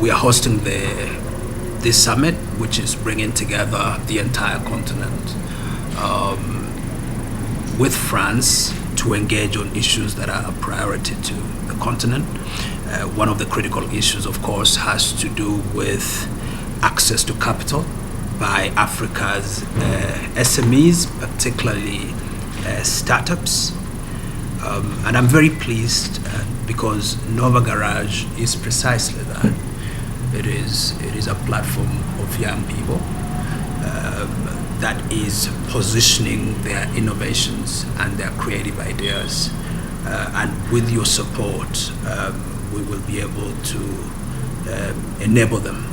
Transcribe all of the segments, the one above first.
we are hosting this summit, which is bringing together the entire continent with France to engage on issues that are a priority to the continent. One of the critical issues, of course, has to do with access to capital by Africa's SMEs, particularly startups. And I'm very pleased because Nova Garage is precisely that. It is a platform of young people that is positioning their innovations and their creative ideas. And with your support, we will be able to enable them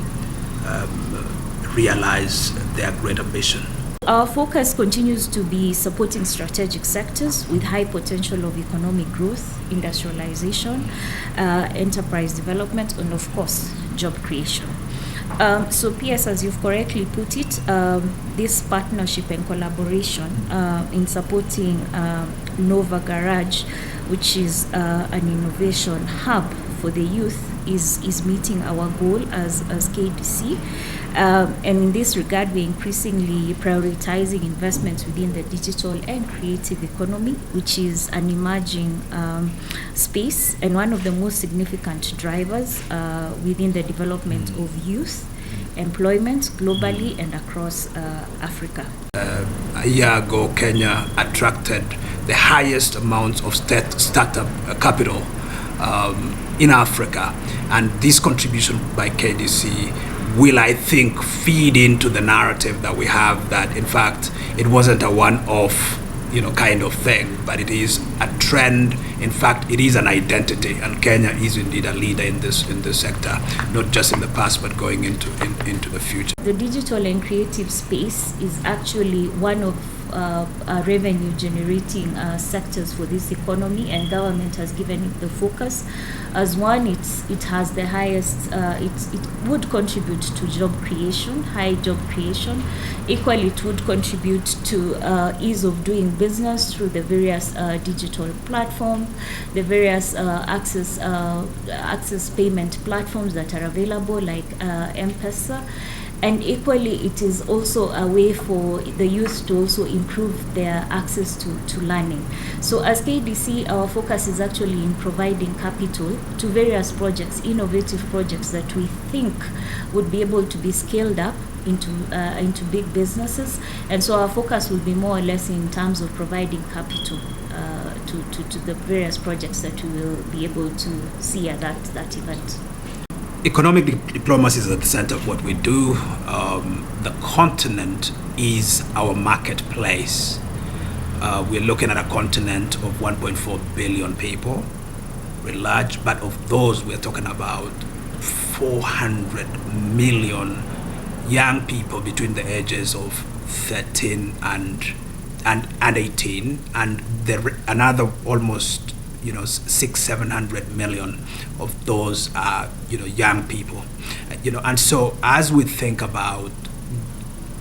realize their great ambition. Our focus continues to be supporting strategic sectors with high potential of economic growth, industrialization, enterprise development, and of course, job creation. So PS, as you've correctly put it, this partnership and collaboration in supporting Nova Garage, which is an innovation hub for the youth, is meeting our goal as KDC. And in this regard, we're increasingly prioritizing investments within the digital and creative economy, which is an emerging space and one of the most significant drivers within the development of youth employment globally and across Africa. A year ago, Kenya attracted the highest amount of startup capital in Africa, and this contribution by KDC will, I think, feed into the narrative that we have that, in fact, it wasn't a one-off, kind of thing, but it is a trend. In fact, it is an identity, and Kenya is indeed a leader in this sector, not just in the past, but going into the future. The digital and creative space is actually one of revenue generating sectors for this economy, and government has given it the focus as one. It has the highest, it would contribute to job creation, high job creation. Equally, it would contribute to ease of doing business through the various digital platforms, the various access payment platforms that are available, like M-Pesa. And equally, it is also a way for the youth to also improve their access to learning. So as KDC, our focus is actually in providing capital to various projects, innovative projects that we think would be able to be scaled up into big businesses. And so our focus will be more or less in terms of providing capital to the various projects that we will be able to see at that event. Economic diplomacy is at the center of what we do. The continent is our marketplace. We're looking at a continent of 1.4 billion people. We're large, but of those, we're talking about 400 million young people between the ages of 13 and 18, and another almost 600-700 million of those are young people, and so as we think about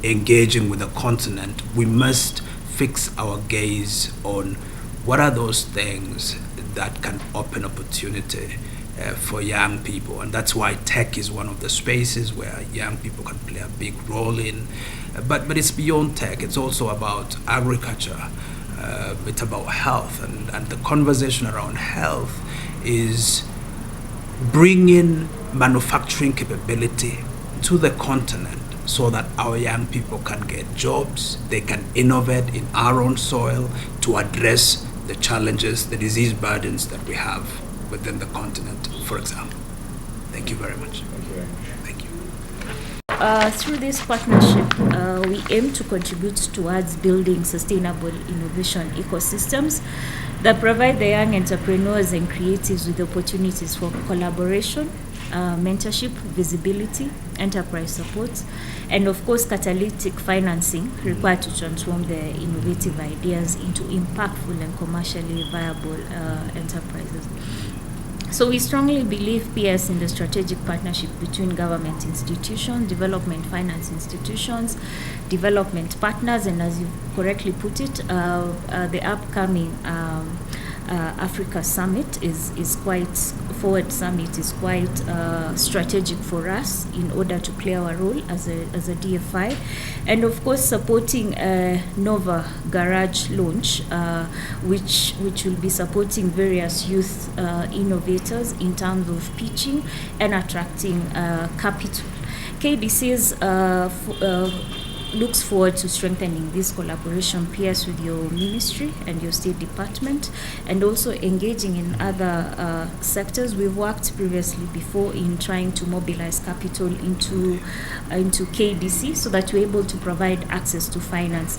engaging with the continent, we must fix our gaze on what are those things that can open opportunity for young people. And that's why tech is one of the spaces where young people can play a big role in, but it's beyond tech. It's also about agriculture. It's about health, and the conversation around health is bringing manufacturing capability to the continent so that our young people can get jobs, they can innovate in our own soil to address the challenges, the disease burdens that we have within the continent, for example. Thank you very much. Thank you. Through this partnership, we aim to contribute towards building sustainable innovation ecosystems that provide the young entrepreneurs and creatives with opportunities for collaboration, mentorship, visibility, enterprise support, and of course catalytic financing required to transform their innovative ideas into impactful and commercially viable enterprises. So we strongly believe, PS, in the strategic partnership between government institutions, development finance institutions, development partners, and as you correctly put it, the upcoming Africa Summit is quite Forward Summit is quite strategic for us in order to play our role as a DFI, and of course supporting Nova Garage launch, which will be supporting various youth innovators in terms of pitching and attracting capital. KDC's looks forward to strengthening this collaboration peers with your ministry and your State Department, and also engaging in other sectors. We've worked previously before in trying to mobilize capital into KDC so that we're able to provide access to finance.